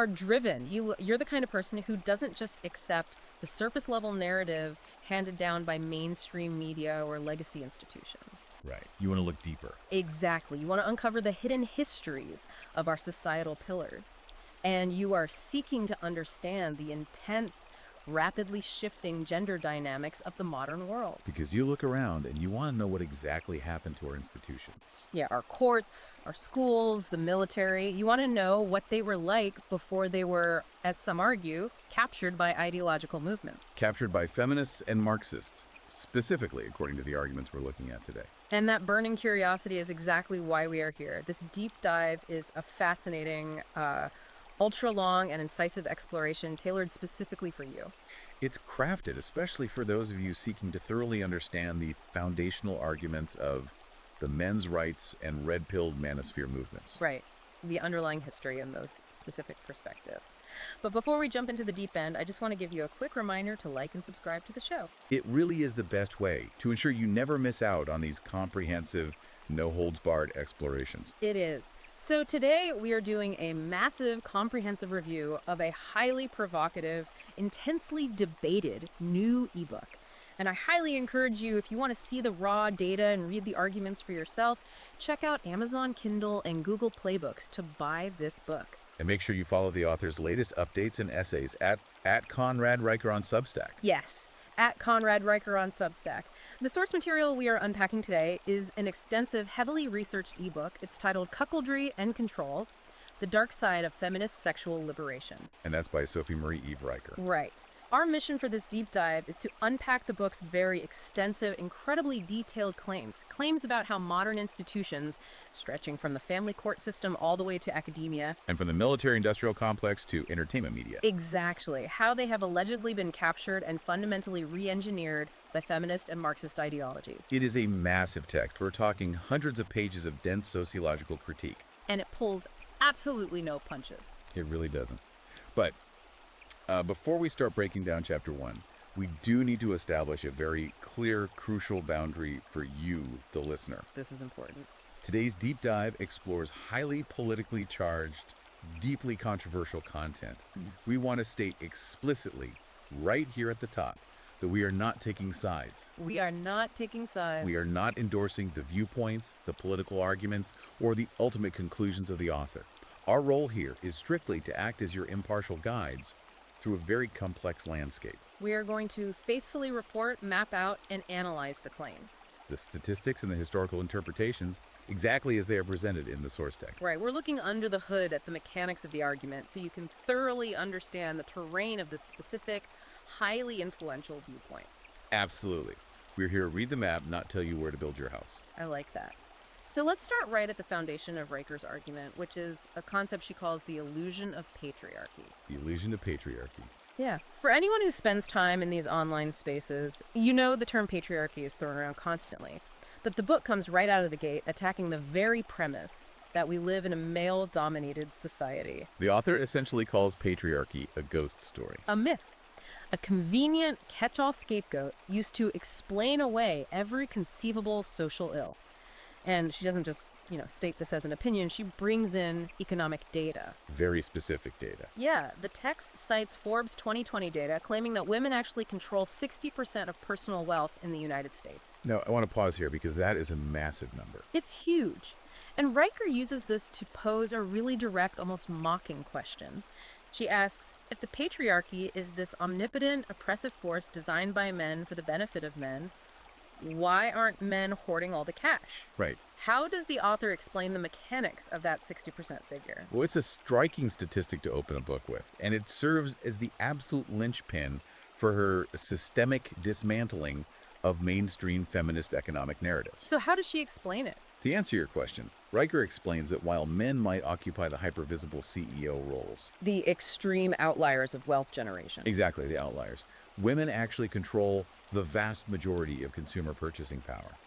are driven. You're the kind of person who doesn't just accept the surface level narrative handed down by mainstream media or legacy institutions. Right. You want to look deeper. Exactly. You want to uncover the hidden histories of our societal pillars. And you are seeking to understand the intense, rapidly shifting gender dynamics of the modern world. Because you look around and you want to know what exactly happened to our institutions. Yeah, our courts, our schools, the military. You want to know what they were like before they were, as some argue, captured by ideological movements. Captured by feminists and Marxists, specifically according to the arguments we're looking at today. And that burning curiosity is exactly why we are here. This deep dive is a fascinating, ultra-long and incisive exploration tailored specifically for you. It's crafted especially for those of you seeking to thoroughly understand the foundational arguments of the men's rights and red-pilled manosphere movements. Right. The underlying history and those specific perspectives. But before we jump into the deep end, I just want to give you a quick reminder to like and subscribe to the show. It really is the best way to ensure you never miss out on these comprehensive, no-holds-barred explorations. It is. So today we are doing a massive, comprehensive review of a highly provocative, intensely debated new ebook. And I highly encourage you, if you want to see the raw data and read the arguments for yourself, check out Amazon Kindle and Google Playbooks to buy this book. And make sure you follow the author's latest updates and essays at Conrad Riker on Substack. Yes, at Conrad Riker on Substack. The source material we are unpacking today is an extensive, heavily researched ebook. It's titled Cuckoldry and Control, The Dark Side of Feminist Sexual Liberation. And that's by Sophie Marie Eve Riker. Right. Our mission for this deep dive is to unpack the book's very extensive, incredibly detailed claims about how modern institutions, stretching from the family court system all the way to academia, And from the military-industrial complex to entertainment media. exactly how they have allegedly been captured and fundamentally re-engineered by feminist and Marxist ideologies. It is a massive text. We're talking hundreds of pages of dense sociological critique. And it pulls absolutely no punches. It really doesn't. But before we start breaking down Chapter 1, we do need to establish a very clear, crucial boundary for you, the listener. This is important. Today's deep dive explores highly politically charged, deeply controversial content. We want to state explicitly, right here at the top, that we are not taking sides. We are not taking sides. We are not endorsing the viewpoints, the political arguments, or the ultimate conclusions of the author. Our role here is strictly to act as your impartial guides through a very complex landscape. We are going to faithfully report, map out, and analyze the claims. The statistics and the historical interpretations exactly as they are presented in the source text. Right, we're looking under the hood at the mechanics of the argument so you can thoroughly understand the terrain of the specific, highly influential viewpoint. Absolutely. We're here to read the map, not tell you where to build your house. I like that. So let's start right at the foundation of Riker's argument, which is a concept she calls the illusion of patriarchy. The illusion of patriarchy. Yeah. For anyone who spends time in these online spaces, you know the term patriarchy is thrown around constantly. But the book comes right out of the gate attacking the very premise that we live in a male-dominated society. The author essentially calls patriarchy a ghost story. A myth. A convenient catch-all scapegoat used to explain away every conceivable social ill. And she doesn't just, state this as an opinion. She brings in economic data. Very specific data. Yeah, the text cites Forbes 2020 data claiming that women actually control 60% of personal wealth in the United States. Now, I want to pause here because that is a massive number. It's huge. And Riker uses this to pose a really direct, almost mocking question. She asks, if the patriarchy is this omnipotent, oppressive force designed by men for the benefit of men, why aren't men hoarding all the cash? Right. How does the author explain the mechanics of that 60% figure? Well, it's a striking statistic to open a book with, and it serves as the absolute linchpin for her systemic dismantling of mainstream feminist economic narratives. So how does she explain it? To answer your question, Riker explains that while men might occupy the hypervisible CEO roles, The extreme outliers of wealth generation. exactly the outliers, women actually control the vast majority of consumer purchasing power.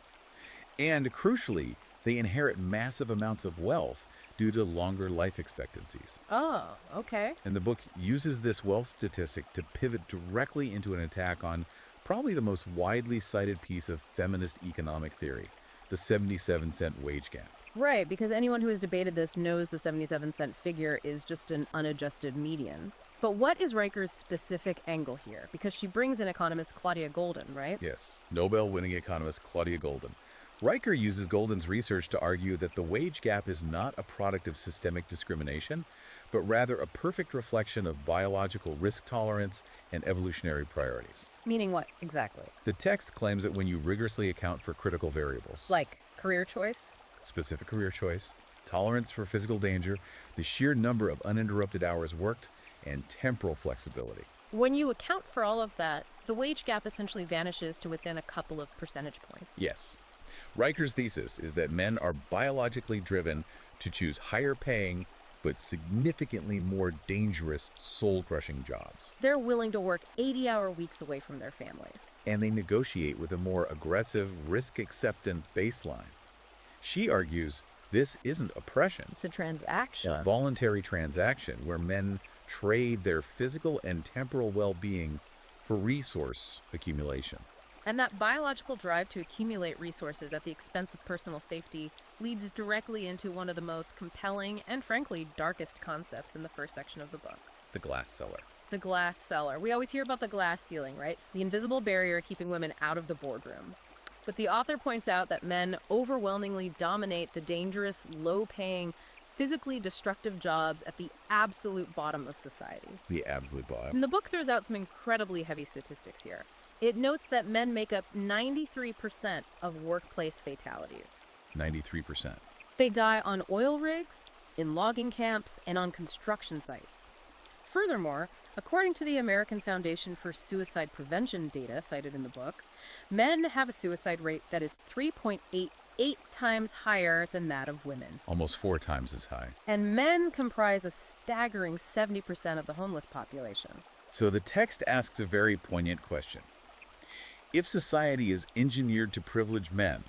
And crucially, they inherit massive amounts of wealth due to longer life expectancies. Oh, okay. And the book uses this wealth statistic to pivot directly into an attack on probably the most widely cited piece of feminist economic theory, the 77-cent wage gap. Right, because anyone who has debated this knows the 77-cent figure is just an unadjusted median. But what is Riker's specific angle here? Because she brings in economist Claudia Golden, right? Yes, Nobel-winning economist Claudia Golden. Riker uses Golden's research to argue that the wage gap is not a product of systemic discrimination, but rather a perfect reflection of biological risk tolerance and evolutionary priorities. Meaning what exactly? The text claims that when you rigorously account for critical variables, Like career choice? specific career choice, tolerance for physical danger, the sheer number of uninterrupted hours worked, and temporal flexibility. When you account for all of that, the wage gap essentially vanishes to within a couple of percentage points. Yes. Riker's thesis is that men are biologically driven to choose higher paying but significantly more dangerous, soul-crushing jobs. They're willing to work 80-hour weeks away from their families. And they negotiate with a more aggressive, risk-acceptant baseline. She argues this isn't oppression. It's a transaction. A voluntary transaction where men trade their physical and temporal well-being for resource accumulation. And that biological drive to accumulate resources at the expense of personal safety leads directly into one of the most compelling and, frankly, darkest concepts in the first section of the book. The glass cellar. The glass cellar. We always hear about the glass ceiling, right? The invisible barrier keeping women out of the boardroom. But the author points out that men overwhelmingly dominate the dangerous, low-paying, physically destructive jobs at the absolute bottom of society. The absolute bottom. And the book throws out some incredibly heavy statistics here. It notes that men make up 93% of workplace fatalities. 93%. They die on oil rigs, in logging camps, and on construction sites. Furthermore, according to the American Foundation for Suicide Prevention data cited in the book, men have a suicide rate that is 3.88 times higher than that of women. Almost 4 times as high. And men comprise a staggering 70% of the homeless population. So the text asks a very poignant question. If society is engineered to privilege men,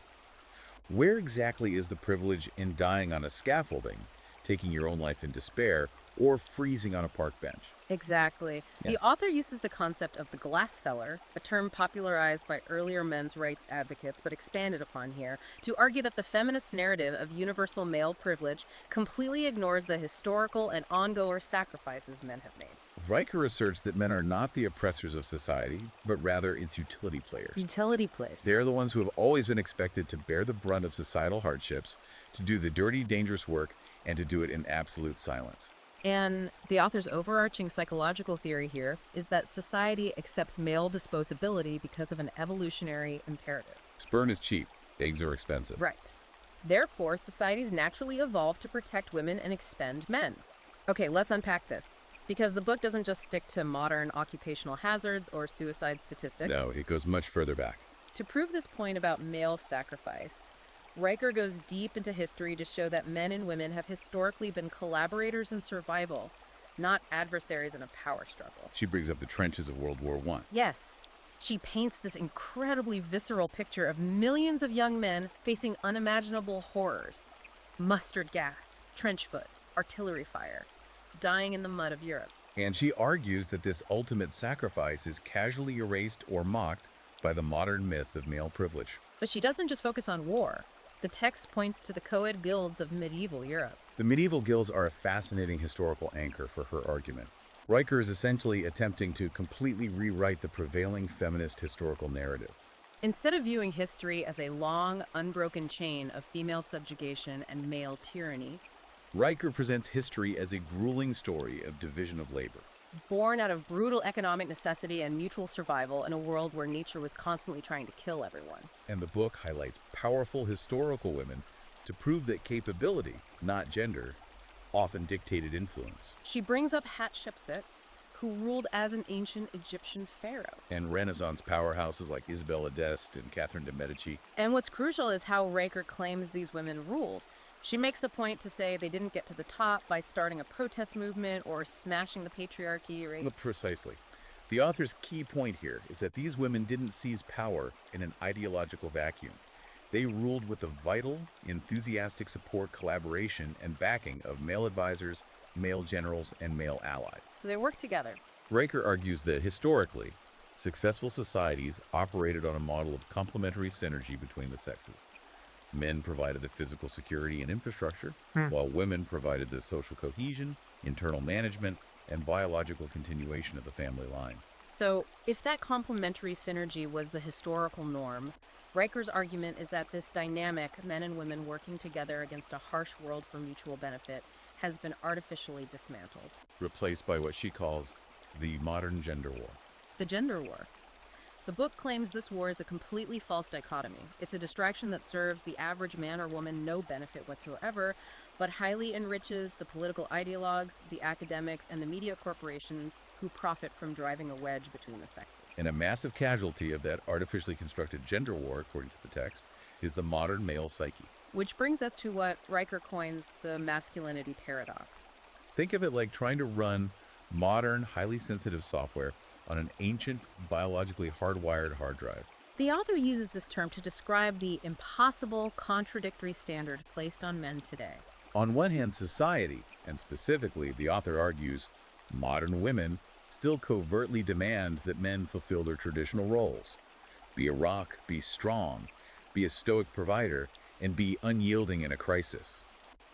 where exactly is the privilege in dying on a scaffolding, taking your own life in despair, or freezing on a park bench? Exactly. Yeah. The author uses the concept of the glass cellar, a term popularized by earlier men's rights advocates but expanded upon here, to argue that the feminist narrative of universal male privilege completely ignores the historical and ongoing sacrifices men have made. Riker asserts that men are not the oppressors of society, but rather its utility players. Utility place. They're the ones who have always been expected to bear the brunt of societal hardships, to do the dirty, dangerous work, and to do it in absolute silence. And the author's overarching psychological theory here is that society accepts male disposability because of an evolutionary imperative. Sperm is cheap. Eggs are expensive. Right. Therefore, societies naturally evolve to protect women and expend men. Okay, let's unpack this. Because the book doesn't just stick to modern occupational hazards or suicide statistics. No, it goes much further back. To prove this point about male sacrifice, Riker goes deep into history to show that men and women have historically been collaborators in survival, not adversaries in a power struggle. She brings up the trenches of World War I. Yes, she paints this incredibly visceral picture of millions of young men facing unimaginable horrors. Mustard gas, trench foot, artillery fire, dying in the mud of Europe. And she argues that this ultimate sacrifice is casually erased or mocked by the modern myth of male privilege. But she doesn't just focus on war. The text points to the co-ed guilds of medieval Europe. The medieval guilds are a fascinating historical anchor for her argument. Riker is essentially attempting to completely rewrite the prevailing feminist historical narrative. Instead of viewing history as a long, unbroken chain of female subjugation and male tyranny, Riker presents history as a grueling story of division of labor. born out of brutal economic necessity and mutual survival in a world where nature was constantly trying to kill everyone. And the book highlights powerful historical women to prove that capability, not gender, often dictated influence. She brings up Hatshepsut, who ruled as an ancient Egyptian pharaoh. And Renaissance powerhouses like Isabella d'Este and Catherine de' Medici. And what's crucial is how Riker claims these women ruled. She makes a point to say they didn't get to the top by starting a protest movement or smashing the patriarchy, right? Precisely. The author's key point here is that these women didn't seize power in an ideological vacuum. They ruled with the vital, enthusiastic support, collaboration, and backing of male advisors, male generals, and male allies. So they work together. Riker argues that historically, successful societies operated on a model of complementary synergy between the sexes. Men provided the physical security and infrastructure, Hmm. while women provided the social cohesion, internal management, and biological continuation of the family line. So, if that complementary synergy was the historical norm, Riker's argument is that this dynamic, men and women working together against a harsh world for mutual benefit, has been artificially dismantled. Replaced by what she calls the modern gender war. The gender war. The book claims this war is a completely false dichotomy. It's a distraction that serves the average man or woman no benefit whatsoever, but highly enriches the political ideologues, the academics, and the media corporations who profit from driving a wedge between the sexes. And a massive casualty of that artificially constructed gender war, according to the text, is the modern male psyche. Which brings us to what Riker coins the masculinity paradox. Think of it like trying to run modern, highly sensitive software on an ancient, biologically hardwired hard drive. The author uses this term to describe the impossible, contradictory standard placed on men today. On one hand, society, and specifically, the author argues, modern women still covertly demand that men fulfill their traditional roles. Be a rock, be strong, be a stoic provider, and be unyielding in a crisis.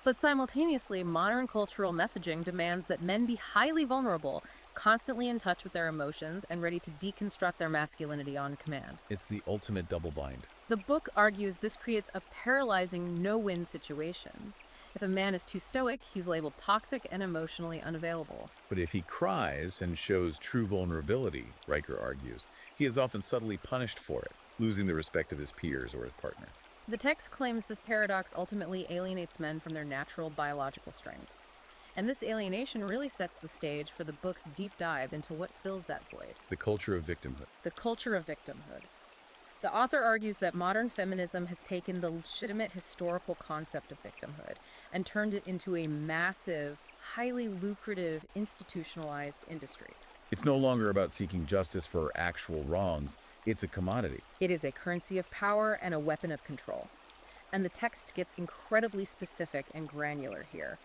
But simultaneously, modern cultural messaging demands that men be highly vulnerable, constantly in touch with their emotions, and ready to deconstruct their masculinity on command. It's the ultimate double bind. The book argues this creates a paralyzing no-win situation. If a man is too stoic, he's labeled toxic and emotionally unavailable. But if he cries and shows true vulnerability, Riker argues, he is often subtly punished for it, losing the respect of his peers or his partner. The text claims this paradox ultimately alienates men from their natural biological strengths. And this alienation really sets the stage for the book's deep dive into what fills that void. The culture of victimhood. The culture of victimhood. The author argues that modern feminism has taken the legitimate historical concept of victimhood and turned it into a massive, highly lucrative, institutionalized industry. It's no longer about seeking justice for actual wrongs. It's a commodity. It is a currency of power and a weapon of control. And the text gets incredibly specific and granular here.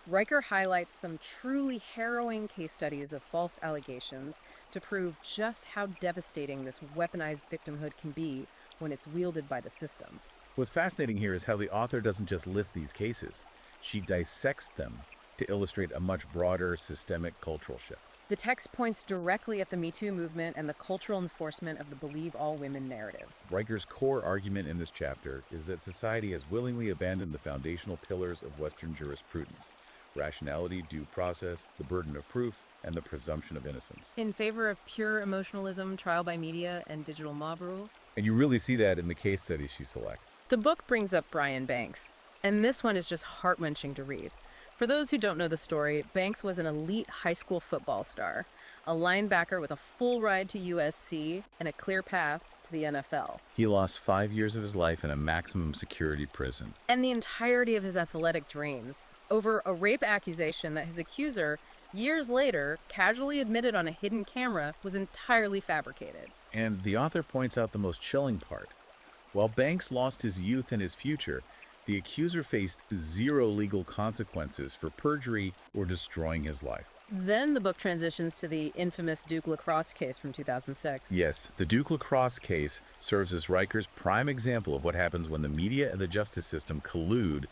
Riker highlights some truly harrowing case studies of false allegations to prove just how devastating this weaponized victimhood can be when it's wielded by the system. What's fascinating here is how the author doesn't just lift these cases. She dissects them to illustrate a much broader systemic cultural shift. The text points directly at the Me Too movement and the cultural enforcement of the believe all women narrative. Riker's core argument in this chapter is that society has willingly abandoned the foundational pillars of Western jurisprudence: rationality, due process, the burden of proof, and the presumption of innocence. In favor of pure emotionalism, trial by media, and digital mob rule. And you really see that in the case studies she selects. The book brings up Brian Banks, and this one is just heart-wrenching to read. For those who don't know the story, Banks was an elite high school football star, a linebacker with a full ride to USC and a clear path to the NFL. He lost 5 years of his life in a maximum security prison. And the entirety of his athletic dreams over a rape accusation that his accuser, years later, casually admitted on a hidden camera was entirely fabricated. And the author points out the most chilling part. While Banks lost his youth and his future, the accuser faced zero legal consequences for perjury or destroying his life. Then the book transitions to the infamous Duke lacrosse case from 2006. Yes, the Duke lacrosse case serves as Riker's prime example of what happens when the media and the justice system collude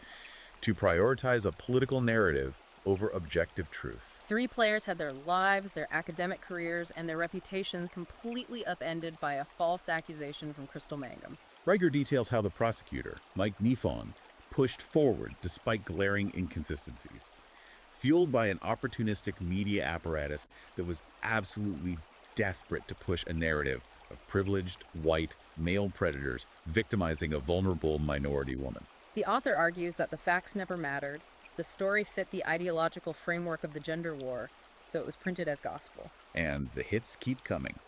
to prioritize a political narrative over objective truth. 3 players had their lives, their academic careers, and their reputations completely upended by a false accusation from Crystal Mangum. Riker details how the prosecutor, Mike Nifon, pushed forward despite glaring inconsistencies, fueled by an opportunistic media apparatus that was absolutely desperate to push a narrative of privileged, white, male predators victimizing a vulnerable minority woman. The author argues that the facts never mattered, the story fit the ideological framework of the gender war, so it was printed as gospel. And the hits keep coming.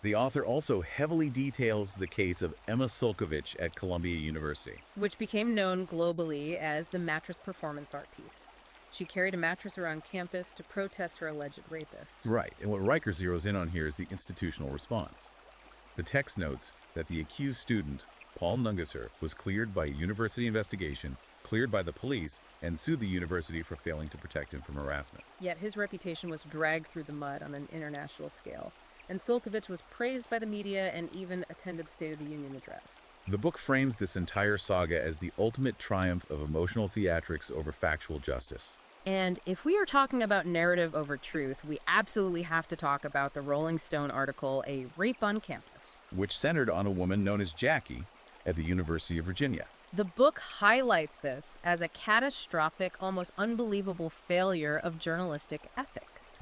The author also heavily details the case of Emma Sulkovich at Columbia University. Which became known globally as the mattress performance art piece. She carried a mattress around campus to protest her alleged rapist. Right, and what Riker zeroes in on here is the institutional response. The text notes that the accused student, Paul Nungesser, was cleared by a university investigation, cleared by the police, and sued the university for failing to protect him from harassment. Yet his reputation was dragged through the mud on an international scale, and Sulkovich was praised by the media and even attended the State of the Union address. The book frames this entire saga as the ultimate triumph of emotional theatrics over factual justice, And if we are talking about narrative over truth, we absolutely have to talk about the Rolling Stone article, A Rape on Campus. which centered on a woman known as Jackie at the University of Virginia. The book highlights this as a catastrophic, almost unbelievable failure of journalistic ethics.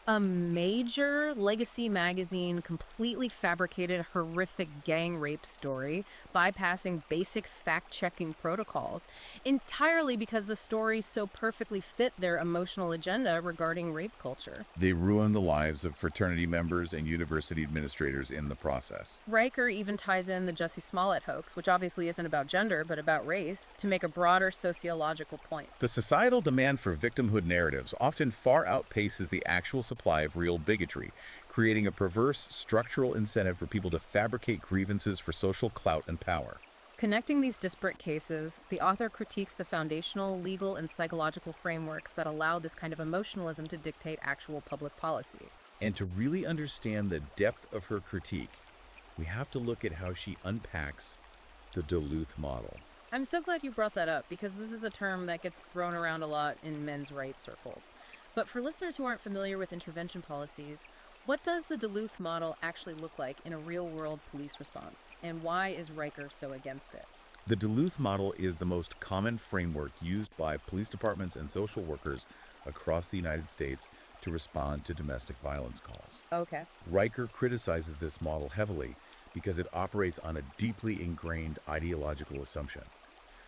A major legacy magazine completely fabricated a horrific gang rape story, bypassing basic fact-checking protocols, entirely because the stories so perfectly fit their emotional agenda regarding rape culture. They ruined the lives of fraternity members and university administrators in the process. Riker even ties in the Jussie Smollett hoax, which obviously isn't about gender, but about race, to make a broader sociological point. The societal demand for victimhood narratives often far outpaces the actual supply of real bigotry, creating a perverse structural incentive for people to fabricate grievances for social clout and power. Connecting these disparate cases, the author critiques the foundational legal and psychological frameworks that allow this kind of emotionalism to dictate actual public policy. And to really understand the depth of her critique, we have to look at how she unpacks the Duluth model. I'm so glad you brought that up because this is a term that gets thrown around a lot in men's rights circles. But for listeners who aren't familiar with intervention policies, what does the Duluth model actually look like in a real-world police response? And why is Riker so against it? The Duluth model is the most common framework used by police departments and social workers across the United States to respond to domestic violence calls. Okay. Riker criticizes this model heavily because it operates on a deeply ingrained ideological assumption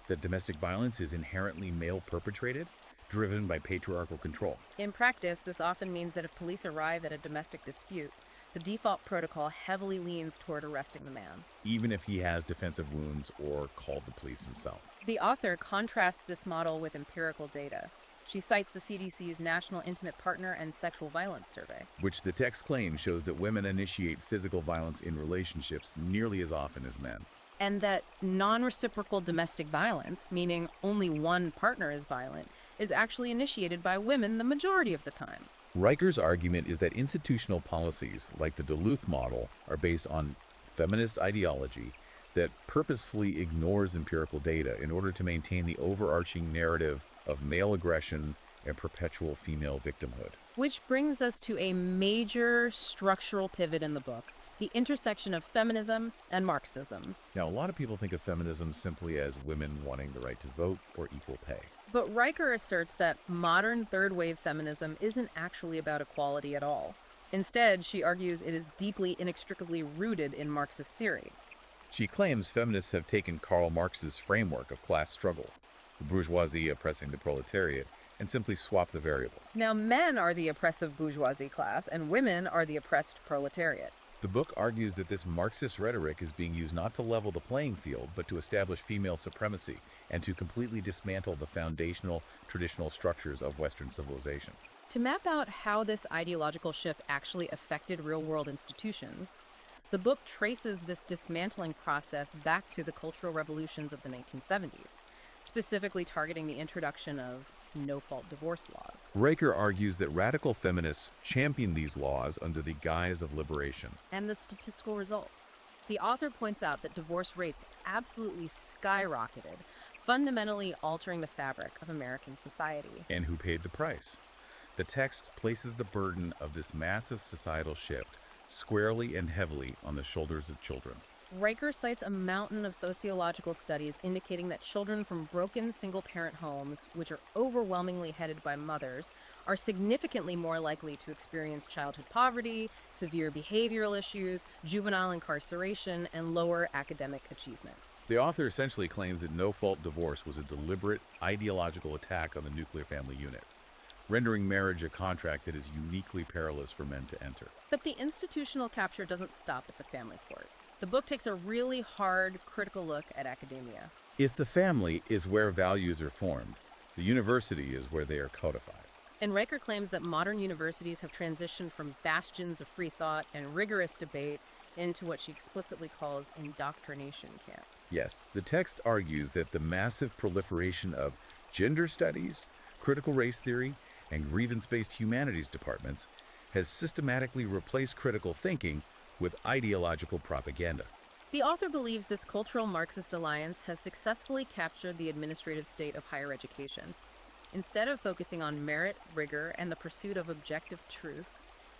that domestic violence is inherently male-perpetrated, driven by patriarchal control. In practice, this often means that if police arrive at a domestic dispute, the default protocol heavily leans toward arresting the man, Even if he has defensive wounds or called the police himself. The author contrasts this model with empirical data. She cites the CDC's National Intimate Partner and Sexual Violence Survey. Which the text claims shows that women initiate physical violence in relationships nearly as often as men. And that non-reciprocal domestic violence, meaning only one partner is violent, is actually initiated by women the majority of the time. Riker's argument is that institutional policies, like the Duluth model, are based on feminist ideology that purposefully ignores empirical data in order to maintain the overarching narrative of male aggression and perpetual female victimhood. Which brings us to a major structural pivot in the book, the intersection of feminism and Marxism. Now, a lot of people think of feminism simply as women wanting the right to vote or equal pay. But Riker asserts that modern third-wave feminism isn't actually about equality at all. Instead, she argues it is deeply, inextricably rooted in Marxist theory. She claims feminists have taken Karl Marx's framework of class struggle, the bourgeoisie oppressing the proletariat, and simply swapped the variables. Now, men are the oppressive bourgeoisie class, and women are the oppressed proletariat. The book argues that this Marxist rhetoric is being used not to level the playing field, but to establish female supremacy and to completely dismantle the foundational traditional structures of Western civilization. To map out how this ideological shift actually affected real-world institutions, the book traces this dismantling process back to the cultural revolutions of the 1970s, specifically targeting the introduction of no-fault divorce laws. Riker argues that radical feminists championed these laws under the guise of liberation. And the statistical result. The author points out that divorce rates absolutely skyrocketed, fundamentally altering the fabric of American society. And who paid the price? The text places the burden of this massive societal shift squarely and heavily on the shoulders of children. Riker cites a mountain of sociological studies indicating that children from broken single-parent homes, which are overwhelmingly headed by mothers, are significantly more likely to experience childhood poverty, severe behavioral issues, juvenile incarceration, and lower academic achievement. The author essentially claims that no-fault divorce was a deliberate ideological attack on the nuclear family unit, rendering marriage a contract that is uniquely perilous for men to enter. But the institutional capture doesn't stop at the family court. The book takes a really hard, critical look at academia. If the family is where values are formed, the university is where they are codified. And Riker claims that modern universities have transitioned from bastions of free thought and rigorous debate into what she explicitly calls indoctrination camps. Yes, the text argues that the massive proliferation of gender studies, critical race theory, and grievance-based humanities departments has systematically replaced critical thinking with ideological propaganda. The author believes this cultural Marxist alliance has successfully captured the administrative state of higher education. Instead of focusing on merit, rigor, and the pursuit of objective truth,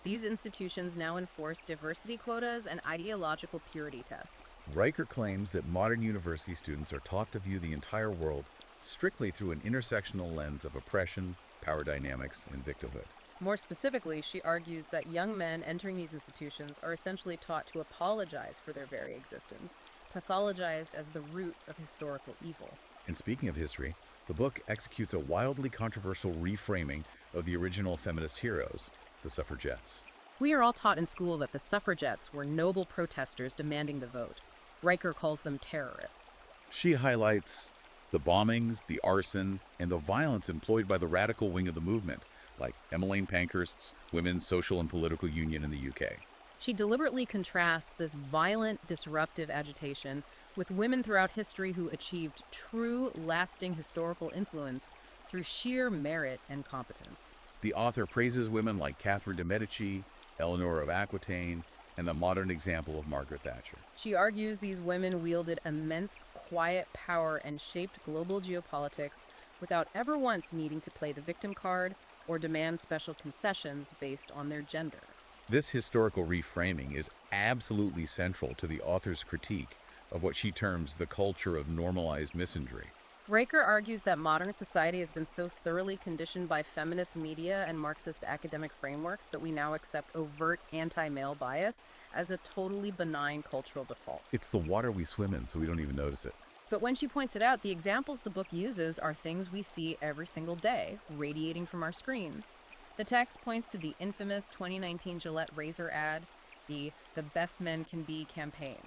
these institutions now enforce diversity quotas and ideological purity tests. Riker claims that modern university students are taught to view the entire world strictly through an intersectional lens of oppression, power dynamics, and victimhood. More specifically, she argues that young men entering these institutions are essentially taught to apologize for their very existence, pathologized as the root of historical evil. And speaking of history, the book executes a wildly controversial reframing of the original feminist heroes, the suffragettes. We are all taught in school that the suffragettes were noble protesters demanding the vote. Riker calls them terrorists. She highlights the bombings, the arson, and the violence employed by the radical wing of the movement, like Emmeline Pankhurst's Women's Social and Political Union in the UK. She deliberately contrasts this violent, disruptive agitation with women throughout history who achieved true, lasting historical influence through sheer merit and competence. The author praises women like Catherine de' Medici, Eleanor of Aquitaine, and the modern example of Margaret Thatcher. She argues these women wielded immense, quiet power and shaped global geopolitics without ever once needing to play the victim card or demand special concessions based on their gender. This historical reframing is absolutely central to the author's critique of what she terms the culture of normalized misandry. Riker argues that modern society has been so thoroughly conditioned by feminist media and Marxist academic frameworks that we now accept overt anti-male bias as a totally benign cultural default. It's the water we swim in, so we don't even notice it. But when she points it out, the examples the book uses are things we see every single day, radiating from our screens. The text points to the infamous 2019 Gillette razor ad, the Best Men Can Be campaign.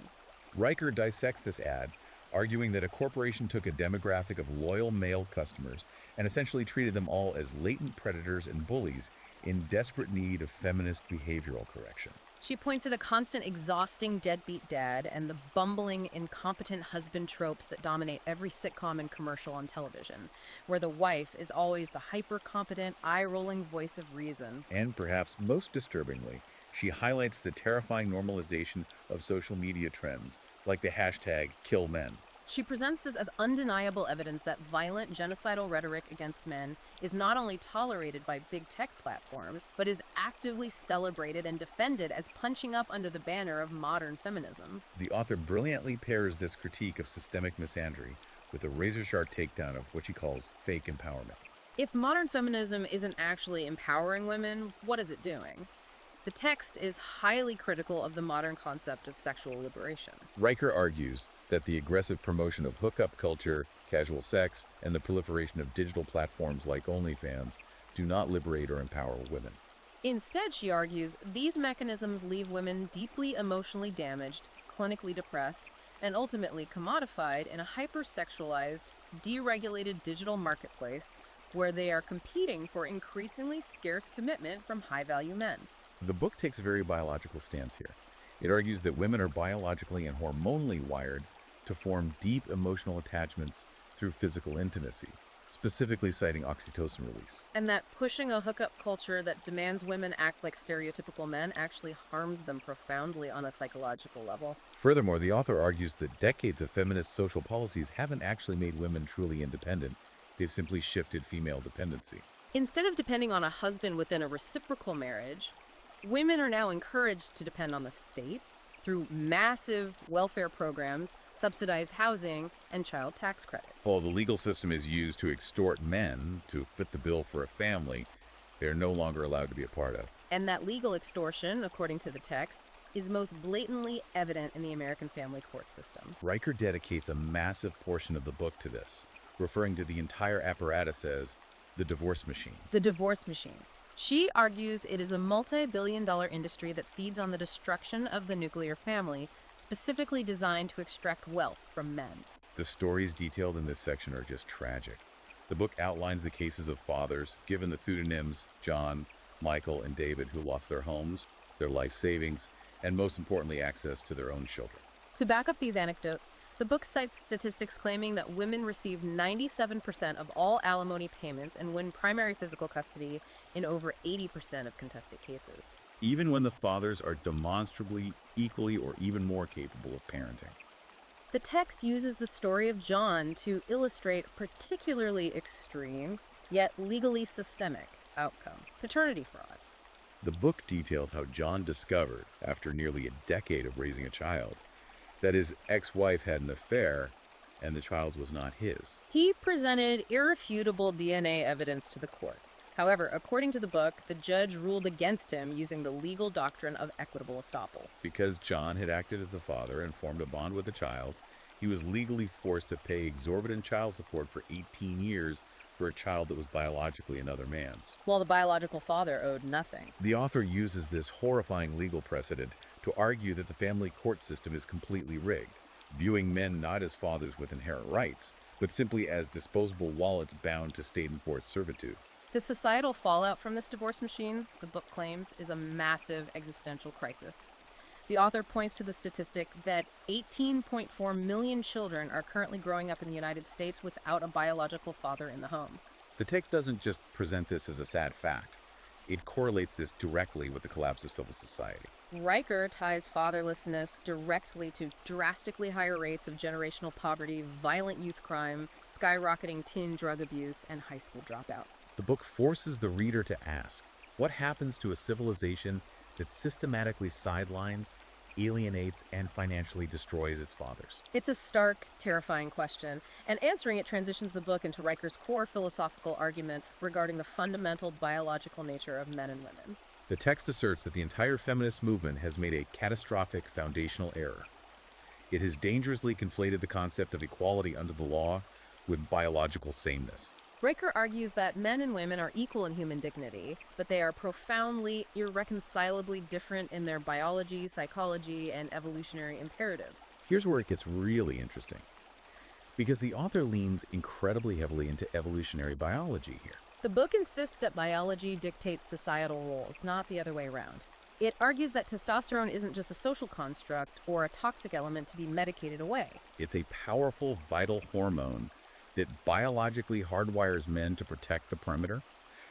Riker dissects this ad, arguing that a corporation took a demographic of loyal male customers and essentially treated them all as latent predators and bullies in desperate need of feminist behavioral correction. She points to the constant exhausting deadbeat dad and the bumbling, incompetent husband tropes that dominate every sitcom and commercial on television, where the wife is always the hyper-competent, eye-rolling voice of reason. And perhaps most disturbingly, she highlights the terrifying normalization of social media trends, like the hashtag #KillMen. She presents this as undeniable evidence that violent, genocidal rhetoric against men is not only tolerated by big tech platforms, but is actively celebrated and defended as punching up under the banner of modern feminism. The author brilliantly pairs this critique of systemic misandry with a razor-sharp takedown of what she calls fake empowerment. If modern feminism isn't actually empowering women, what is it doing? The text is highly critical of the modern concept of sexual liberation. Riker argues that the aggressive promotion of hookup culture, casual sex, and the proliferation of digital platforms like OnlyFans do not liberate or empower women. Instead, she argues, these mechanisms leave women deeply emotionally damaged, clinically depressed, and ultimately commodified in a hypersexualized, deregulated digital marketplace where they are competing for increasingly scarce commitment from high-value men. The book takes a very biological stance here. It argues that women are biologically and hormonally wired to form deep emotional attachments through physical intimacy, specifically citing oxytocin release. And that pushing a hookup culture that demands women act like stereotypical men actually harms them profoundly on a psychological level. Furthermore, the author argues that decades of feminist social policies haven't actually made women truly independent. They've simply shifted female dependency. Instead of depending on a husband within a reciprocal marriage, women are now encouraged to depend on the state through massive welfare programs, subsidized housing, and child tax credits. While the legal system is used to extort men to fit the bill for a family, they're no longer allowed to be a part of. And that legal extortion, according to the text, is most blatantly evident in the American family court system. Riker dedicates a massive portion of the book to this, referring to the entire apparatus as the divorce machine. The divorce machine. She argues it is a multi-billion-dollar industry that feeds on the destruction of the nuclear family, specifically designed to extract wealth from men. The stories detailed in this section are just tragic. The book outlines the cases of fathers, given the pseudonyms John, Michael, and David, who lost their homes, their life savings, and most importantly, access to their own children. To back up these anecdotes, the book cites statistics claiming that women receive 97% of all alimony payments and win primary physical custody in over 80% of contested cases. even when the fathers are demonstrably equally or even more capable of parenting. The text uses the story of John to illustrate a particularly extreme, yet legally systemic, outcome: paternity fraud. The book details how John discovered, after nearly a decade of raising a child, that his ex-wife had an affair and the child was not his. He presented irrefutable DNA evidence to the court. However, according to the book, the judge ruled against him using the legal doctrine of equitable estoppel. Because John had acted as the father and formed a bond with the child, he was legally forced to pay exorbitant child support for 18 years for a child that was biologically another man's. While the biological father owed nothing. The author uses this horrifying legal precedent to argue that the family court system is completely rigged, viewing men not as fathers with inherent rights, but simply as disposable wallets bound to state-enforced servitude. The societal fallout from this divorce machine, the book claims, is a massive existential crisis. The author points to the statistic that 18.4 million children are currently growing up in the United States without a biological father in the home. The text doesn't just present this as a sad fact. It correlates this directly with the collapse of civil society. Riker ties fatherlessness directly to drastically higher rates of generational poverty, violent youth crime, skyrocketing teen drug abuse, and high school dropouts. The book forces the reader to ask, what happens to a civilization that systematically sidelines, alienates, and financially destroys its fathers? It's a stark, terrifying question, and answering it transitions the book into Riker's core philosophical argument regarding the fundamental biological nature of men and women. The text asserts that the entire feminist movement has made a catastrophic foundational error. It has dangerously conflated the concept of equality under the law with biological sameness. Riker argues that men and women are equal in human dignity, but they are profoundly, irreconcilably different in their biology, psychology, and evolutionary imperatives. Here's where it gets really interesting, because the author leans incredibly heavily into evolutionary biology here. The book insists that biology dictates societal roles, not the other way around. It argues that testosterone isn't just a social construct or a toxic element to be medicated away. It's a powerful, vital hormone that biologically hardwires men to protect the perimeter,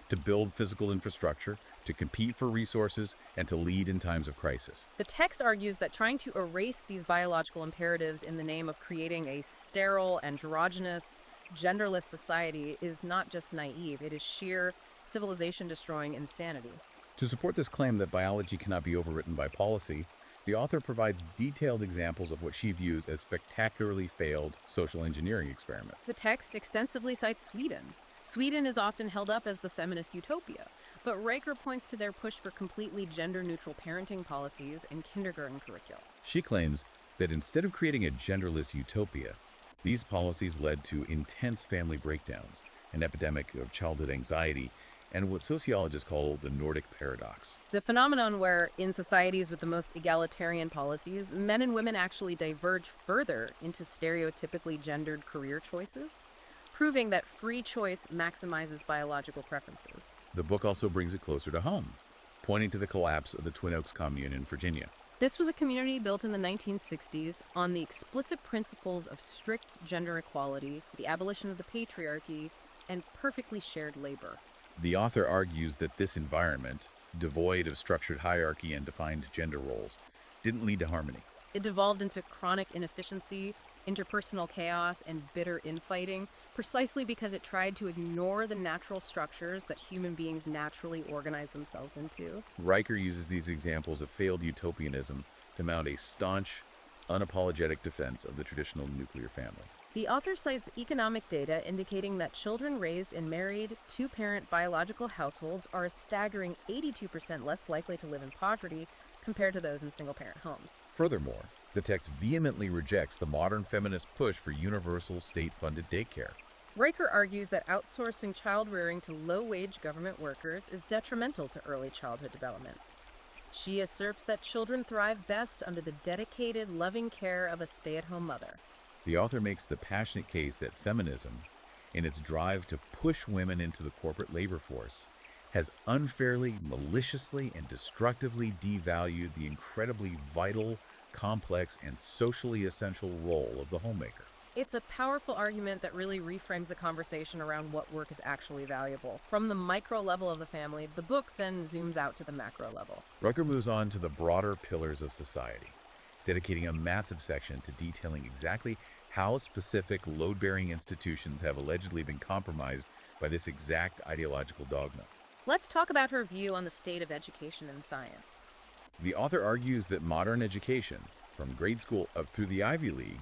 to build physical infrastructure, to compete for resources, and to lead in times of crisis. The text argues that trying to erase these biological imperatives in the name of creating a sterile, androgynous, genderless society is not just naive, it is sheer civilization-destroying insanity. To support this claim that biology cannot be overwritten by policy, the author provides detailed examples of what she views as spectacularly failed social engineering experiments. The text extensively cites Sweden. Sweden is often held up as the feminist utopia, but Riker points to their push for completely gender-neutral parenting policies and kindergarten curricula. She claims that instead of creating a genderless utopia, these policies led to intense family breakdowns, an epidemic of childhood anxiety, and what sociologists call the Nordic paradox. The phenomenon where, in societies with the most egalitarian policies, men and women actually diverge further into stereotypically gendered career choices, proving that free choice maximizes biological preferences. The book also brings it closer to home, pointing to the collapse of the Twin Oaks commune in Virginia. This was a community built in the 1960s on the explicit principles of strict gender equality, the abolition of the patriarchy, and perfectly shared labor. The author argues that this environment, devoid of structured hierarchy and defined gender roles, didn't lead to harmony. It devolved into chronic inefficiency, interpersonal chaos, and bitter infighting, precisely because it tried to ignore the natural structures that human beings naturally organize themselves into. Riker uses these examples of failed utopianism to mount a staunch, unapologetic defense of the traditional nuclear family. The author cites economic data indicating that children raised in married, two-parent biological households are a staggering 82% less likely to live in poverty compared to those in single-parent homes. Furthermore, the text vehemently rejects the modern feminist push for universal state-funded daycare. Riker argues that outsourcing child-rearing to low-wage government workers is detrimental to early childhood development. She asserts that children thrive best under the dedicated, loving care of a stay-at-home mother. The author makes the passionate case that feminism, in its drive to push women into the corporate labor force, has unfairly, maliciously, and destructively devalued the incredibly vital, complex, and socially essential role of the homemaker. It's a powerful argument that really reframes the conversation around what work is actually valuable. From the micro level of the family, the book then zooms out to the macro level. Riker moves on to the broader pillars of society, dedicating a massive section to detailing exactly how specific load-bearing institutions have allegedly been compromised by this exact ideological dogma. Let's talk about her view on the state of education and science. The author argues that modern education, from grade school up through the Ivy League,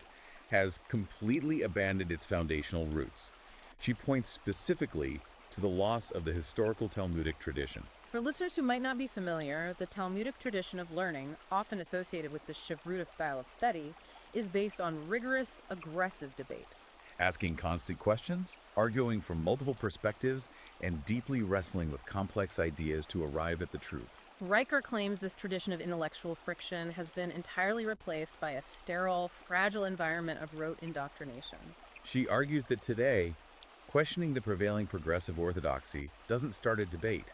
has completely abandoned its foundational roots. She points specifically to the loss of the historical Talmudic tradition. For listeners who might not be familiar, the Talmudic tradition of learning, often associated with the Shavruta style of study, is based on rigorous, aggressive debate. Asking constant questions, arguing from multiple perspectives, and deeply wrestling with complex ideas to arrive at the truth. Riker claims this tradition of intellectual friction has been entirely replaced by a sterile, fragile environment of rote indoctrination. She argues that today, questioning the prevailing progressive orthodoxy doesn't start a debate.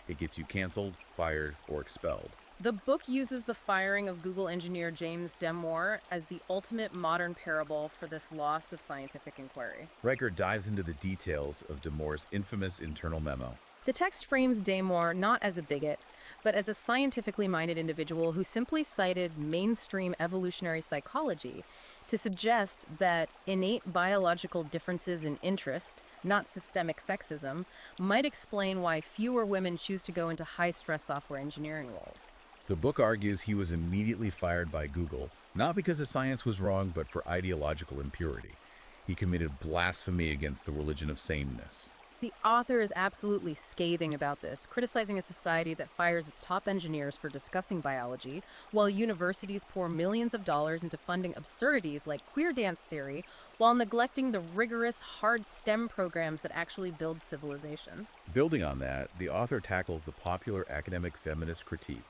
It gets you canceled, fired, or expelled. The book uses the firing of Google engineer James Damore as the ultimate modern parable for this loss of scientific inquiry. Riker dives into the details of Damore's infamous internal memo. The text frames Damore not as a bigot, but as a scientifically minded individual who simply cited mainstream evolutionary psychology to suggest that innate biological differences in interest, not systemic sexism, might explain why fewer women choose to go into high-stress software engineering roles. The book argues he was immediately fired by Google, not because his science was wrong, but for ideological impurity. He committed blasphemy against the religion of sameness. The author is absolutely scathing about this, criticizing a society that fires its top engineers for discussing biology, while universities pour millions of dollars into funding absurdities like queer dance theory, while neglecting the rigorous, hard STEM programs that actually build civilization. Building on that, the author tackles the popular academic feminist critique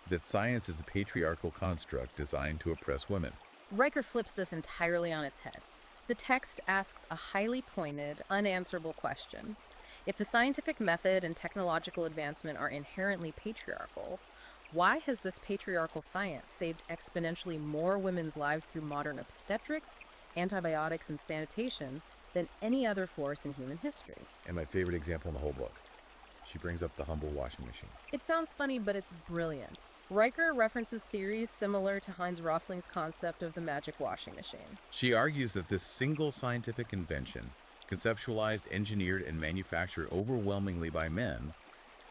that science is a patriarchal construct designed to oppress women. Riker flips this entirely on its head. The text asks a highly pointed, unanswerable question. If the scientific method and technological advancement are inherently patriarchal, why has this patriarchal science saved exponentially more women's lives through modern obstetrics, antibiotics, and sanitation than any other force in human history? And my favorite example in the whole book. She brings up the humble washing machine. It sounds funny, but it's brilliant. Riker references theories similar to Heinz Rosling's concept of the magic washing machine. She argues that this single scientific invention, conceptualized, engineered, and manufactured overwhelmingly by men,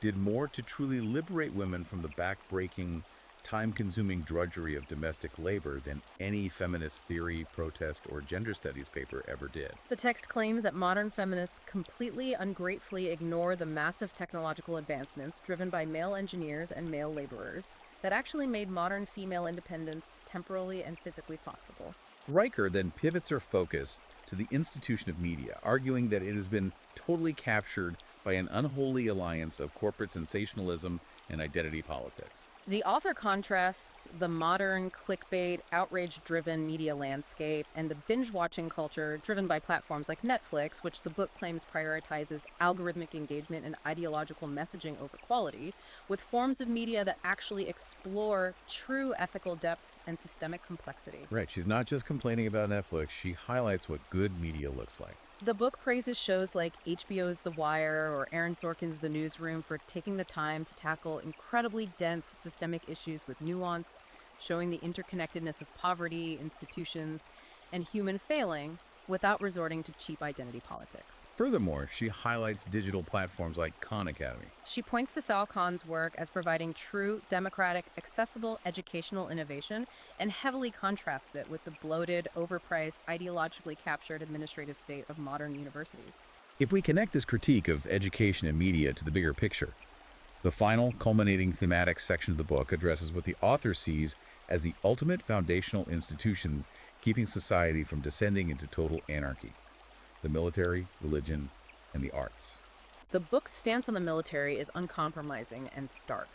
did more to truly liberate women from the back-breaking, time-consuming drudgery of domestic labor than any feminist theory, protest, or gender studies paper ever did. The text claims that modern feminists completely ungratefully ignore the massive technological advancements driven by male engineers and male laborers that actually made modern female independence temporally and physically possible. Riker then pivots her focus to the institution of media, arguing that it has been totally captured by an unholy alliance of corporate sensationalism and identity politics. The author contrasts the modern, clickbait, outrage-driven media landscape and the binge-watching culture driven by platforms like Netflix, which the book claims prioritizes algorithmic engagement and ideological messaging over quality, with forms of media that actually explore true ethical depth and systemic complexity. Right, she's not just complaining about Netflix, she highlights what good media looks like. The book praises shows like HBO's The Wire or Aaron Sorkin's The Newsroom for taking the time to tackle incredibly dense systemic issues with nuance, showing the interconnectedness of poverty, institutions, and human failing without resorting to cheap identity politics. Furthermore, she highlights digital platforms like Khan Academy. She points to Sal Khan's work as providing true, democratic, accessible educational innovation and heavily contrasts it with the bloated, overpriced, ideologically captured administrative state of modern universities. If we connect this critique of education and media to the bigger picture, the final, culminating thematic section of the book addresses what the author sees as the ultimate foundational institutions keeping society from descending into total anarchy: the military, religion, and the arts. The book's stance on the military is uncompromising and stark.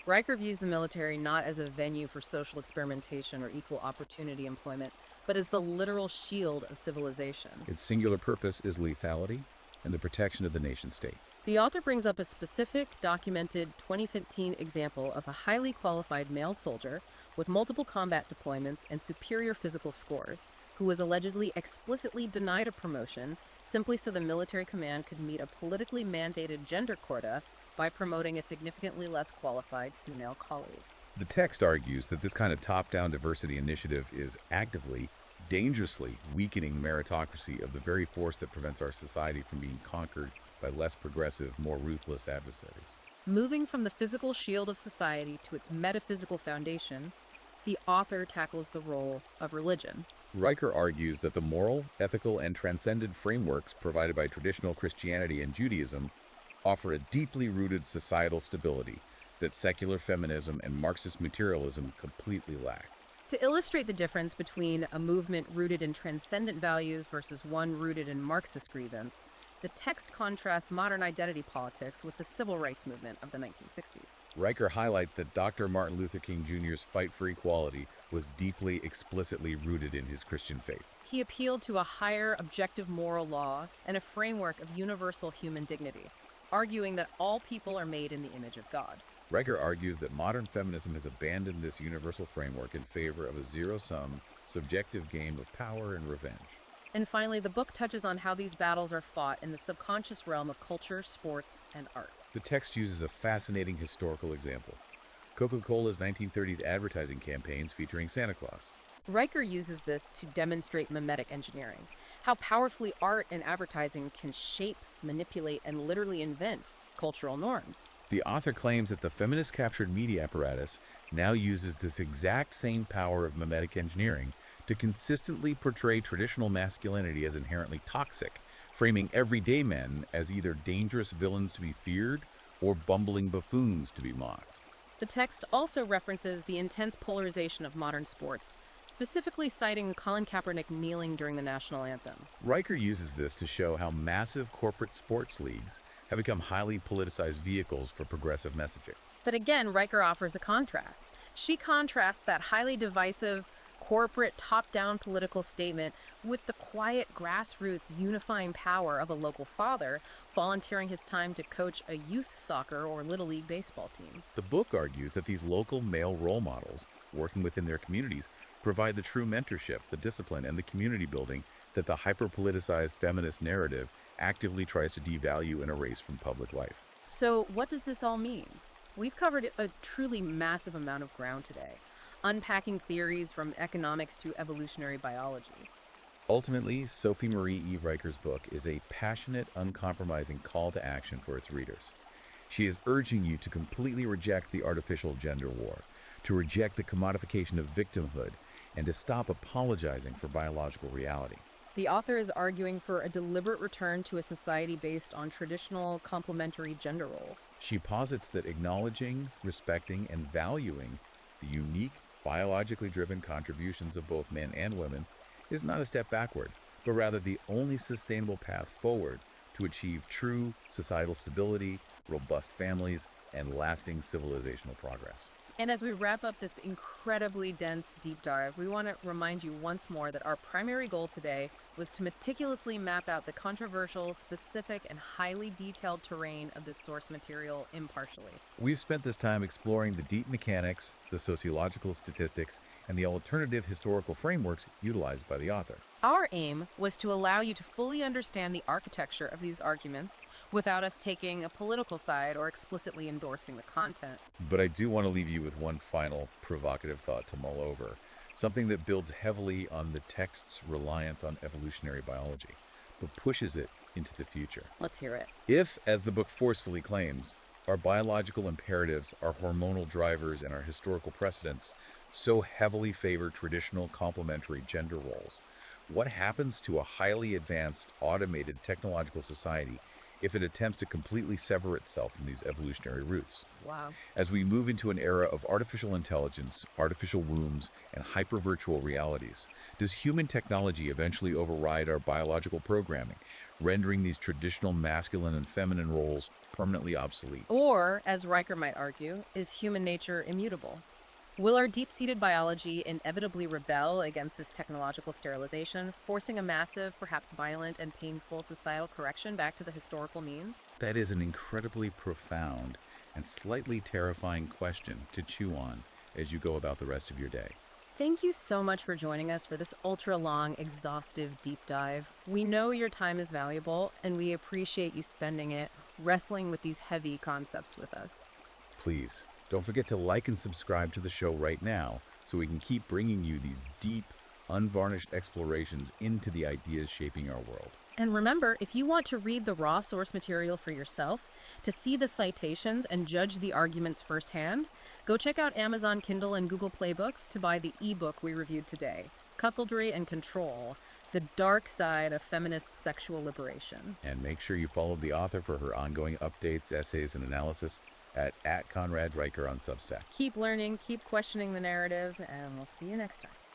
Riker views the military not as a venue for social experimentation or equal opportunity employment, but as the literal shield of civilization. Its singular purpose is lethality and the protection of the nation-state. The author brings up a specific, documented 2015 example of a highly qualified male soldier with multiple combat deployments and superior physical scores, who was allegedly explicitly denied a promotion simply so the military command could meet a politically mandated gender quota by promoting a significantly less qualified female colleague. The text argues that this kind of top-down diversity initiative is actively, dangerously weakening meritocracy of the very force that prevents our society from being conquered by less progressive, more ruthless adversaries. Moving from the physical shield of society to its metaphysical foundation, the author tackles the role of religion. Riker argues that the moral, ethical, and transcendent frameworks provided by traditional Christianity and Judaism offer a deeply rooted societal stability that secular feminism and Marxist materialism completely lack. To illustrate the difference between a movement rooted in transcendent values versus one rooted in Marxist grievance, the text contrasts modern identity politics with the civil rights movement of the 1960s. Riker highlights that Dr. Martin Luther King Jr.'s fight for equality was deeply, explicitly rooted in his Christian faith. He appealed to a higher objective moral law and a framework of universal human dignity, arguing that all people are made in the image of God. Riker argues that modern feminism has abandoned this universal framework in favor of a zero-sum, subjective game of power and revenge. And finally, the book touches on how these battles are fought in the subconscious realm of culture, sports, and art. The text uses a fascinating historical example: Coca-Cola's 1930s advertising campaigns featuring Santa Claus. Riker uses this to demonstrate mimetic engineering, how powerfully art and advertising can shape, manipulate, and literally invent cultural norms. The author claims that the feminist-captured media apparatus now uses this exact same power of mimetic engineering to consistently portray traditional masculinity as inherently toxic, framing everyday men as either dangerous villains to be feared or bumbling buffoons to be mocked. The text also references the intense polarization of modern sports, specifically citing Colin Kaepernick kneeling during the national anthem. Riker uses this to show how massive corporate sports leagues have become highly politicized vehicles for progressive messaging. But again, Riker offers a contrast. She contrasts that highly divisive, corporate, top-down political statement with the quiet, grassroots, unifying power of a local father volunteering his time to coach a youth soccer or Little League baseball team. The book argues that these local male role models, working within their communities, provide the true mentorship, the discipline, and the community building that the hyper-politicized feminist narrative actively tries to devalue and erase from public life. So what does this all mean? We've covered a truly massive amount of ground today, unpacking theories from economics to evolutionary biology. Ultimately, Sophie Marie Eve Riker's book is a passionate, uncompromising call to action for its readers. She is urging you to completely reject the artificial gender war, to reject the commodification of victimhood, and to stop apologizing for biological reality. The author is arguing for a deliberate return to a society based on traditional complementary gender roles. She posits that acknowledging, respecting, and valuing the unique, biologically driven contributions of both men and women is not a step backward, but rather the only sustainable path forward to achieve true societal stability, robust families, and lasting civilizational progress. And as we wrap up this incredibly dense deep dive, we want to remind you once more that our primary goal today was to meticulously map out the controversial, specific, and highly detailed terrain of this source material impartially. We've spent this time exploring the deep mechanics, the sociological statistics, and the alternative historical frameworks utilized by the author. Our aim was to allow you to fully understand the architecture of these arguments without us taking a political side or explicitly endorsing the content. But I do want to leave you with one final provocative thought to mull over, something that builds heavily on the text's reliance on evolutionary biology, but pushes it into the future. Let's hear it. If, as the book forcefully claims, our biological imperatives, our hormonal drivers, and our historical precedents so heavily favor traditional complementary gender roles, what happens to a highly advanced, automated technological society if it attempts to completely sever itself from these evolutionary roots? Wow. As we move into an era of artificial intelligence, artificial wombs, and hyper-virtual realities, does human technology eventually override our biological programming, rendering these traditional masculine and feminine roles permanently obsolete? Or, as Riker might argue, is human nature immutable? Will our deep-seated biology inevitably rebel against this technological sterilization, forcing a massive, perhaps violent and painful societal correction back to the historical mean? That is an incredibly profound and slightly terrifying question to chew on as you go about the rest of your day. Thank you so much for joining us for this ultra-long, exhaustive deep dive. We know your time is valuable, and we appreciate you spending it wrestling with these heavy concepts with us. Please, don't forget to like and subscribe to the show right now so we can keep bringing you these deep, unvarnished explorations into the ideas shaping our world. And remember, if you want to read the raw source material for yourself, to see the citations and judge the arguments firsthand, go check out Amazon Kindle and Google Play Books to buy the ebook we reviewed today, Cuckoldry and Control, The Dark Side of Feminist Sexual Liberation. And make sure you follow the author for her ongoing updates, essays, and analysis at Conrad Riker on Substack. Keep learning, keep questioning the narrative, and we'll see you next time.